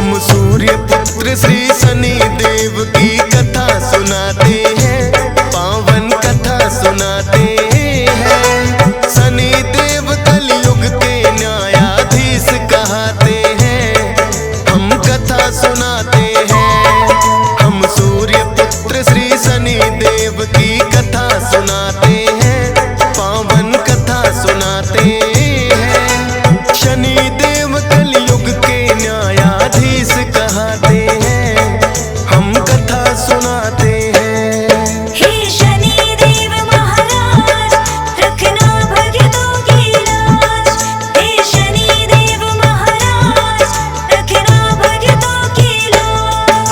हम सूर्य पुत्र श्री शनि देव की कथा सुनाते हैं, पावन कथा सुनाते हैं। शनि देव कलयुग के न्यायाधीश कहते हैं, हम कथा सुनाते हैं। हम सूर्य पुत्र श्री शनि देव की कथा सुनाते हैं, पावन कथा सुनाते हैं। शनि देव कलयुग के न्यायाधीश कहते हैं, हम कथा सुनाते हैं। हे शनि देव महाराज, रखना भक्तों की लाज। हे शनि देव महाराज, रखना भक्तों की लाज।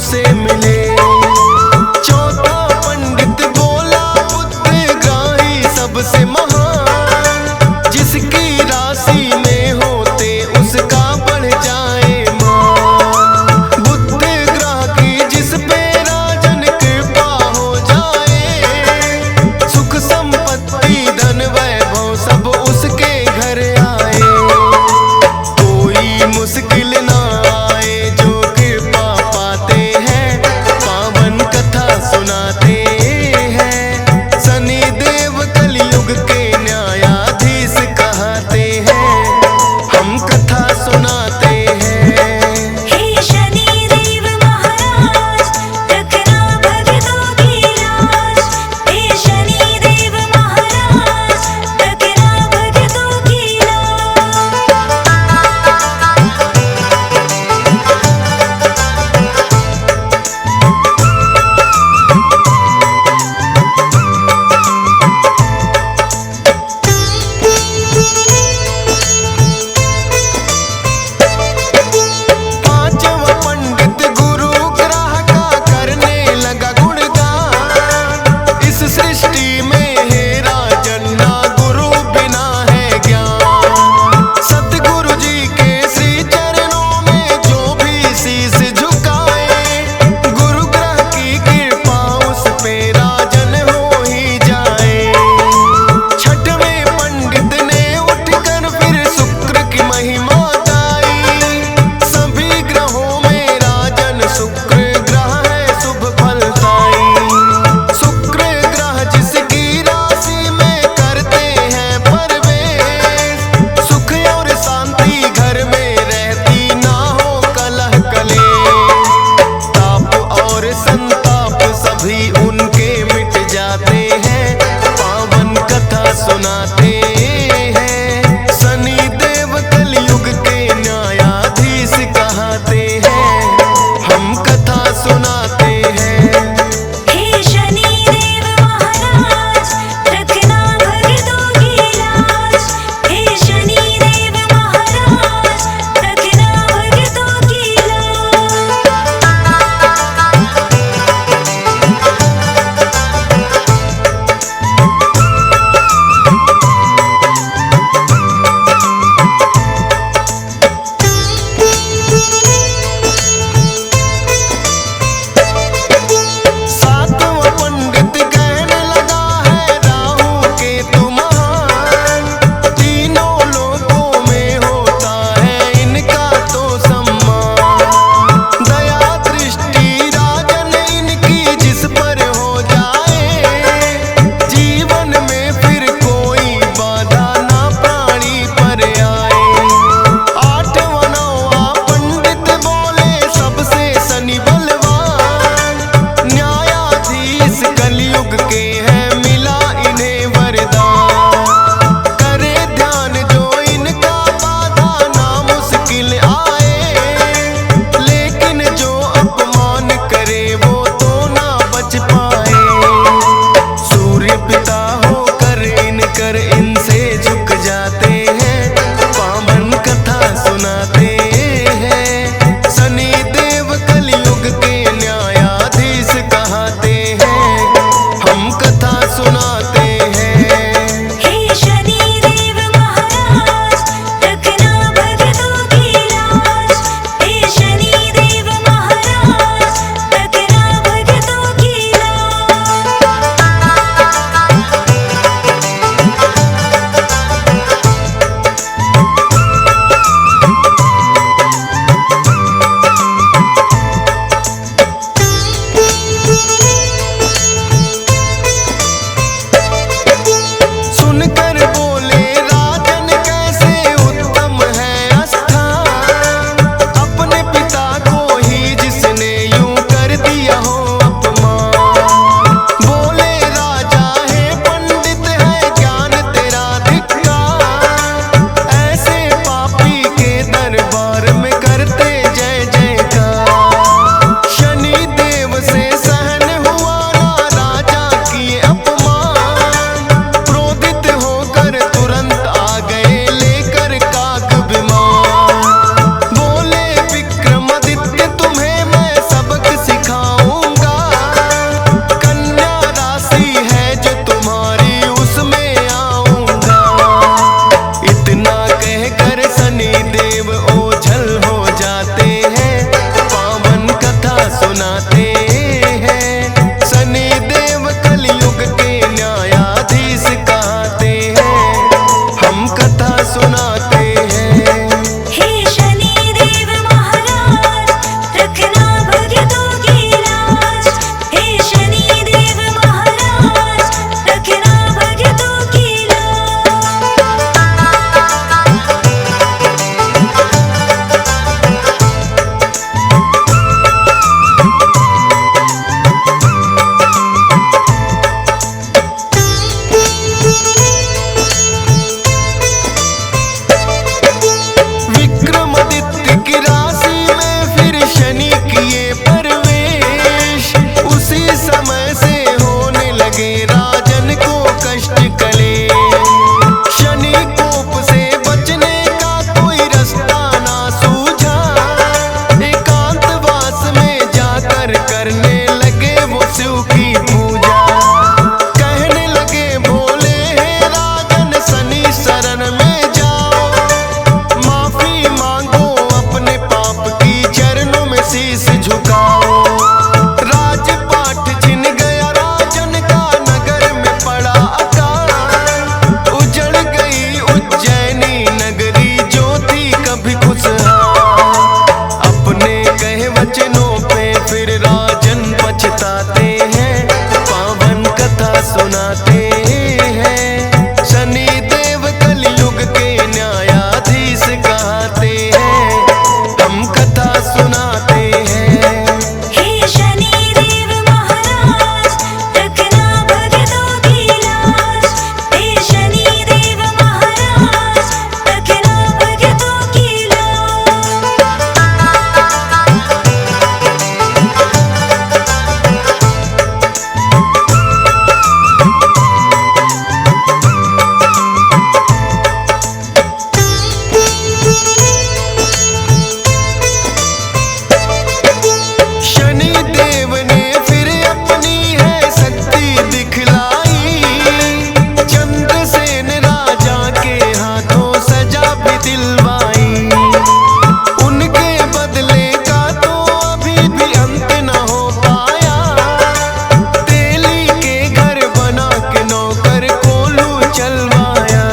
से मिले। चौथा पंडित बोला बुद्धिग्राही सबसे महान, जिसकी राशि में होते उसका बढ़ जाए मान। बुद्धिग्रह की जिस पे राजन कृपा हो जाए, सुख संपत्ति धन वैभव सब उसके घर आए। कोई मुश्किल ना आए जो कृपा पाते हैं, करने लगे वो शिव की पूजा। कहने लगे भोले हे राजन शनि शरण में जाओ, माफी मांगो अपने पाप की, चरणों में शीश झुकाओ। राजपाट छिन गया राजन का, नगर में पड़ा अकाल। उजड़ गई उज्जैनी नगरी जो थी कभी खुशहाल। अपने कहे वचनों पे फिर राजन पछताते हैं, पावन कथा सुनाते हैं। शनि देव कलयुग के न्यायाधीश कहते हैं, हम कथा सुनाते हैं। हे शनि देव महाराज रखना भक्तों की लाज। हे शनि देव महाराज रखना भक्तों की लाज। शनि देव ने फिर अपनी है शक्ति दिखलाई, चंद्रसेन राजा के हाथों सजा भी दिलवाई। उनके बदले का तो अभी भी अंत न हो पाया, तेली के घर बना के नौकर कोल्हू चलवाया।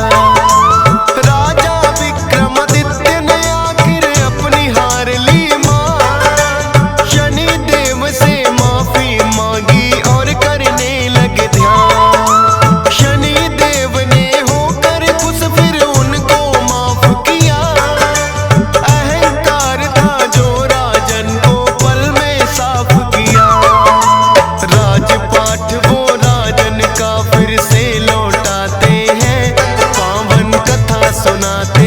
राजा विक्रमादित्य ने आखिर अपनी हार ली मान, शनि देव से माफी मांगी और करने लगे ध्यान। शनि देव ने होकर खुश फिर उनको माफ किया, अहंकार था जो राजन को पल में साफ किया। राजपाट वो राजन का फिर से लौटाते हैं, पावन कथा सुनाते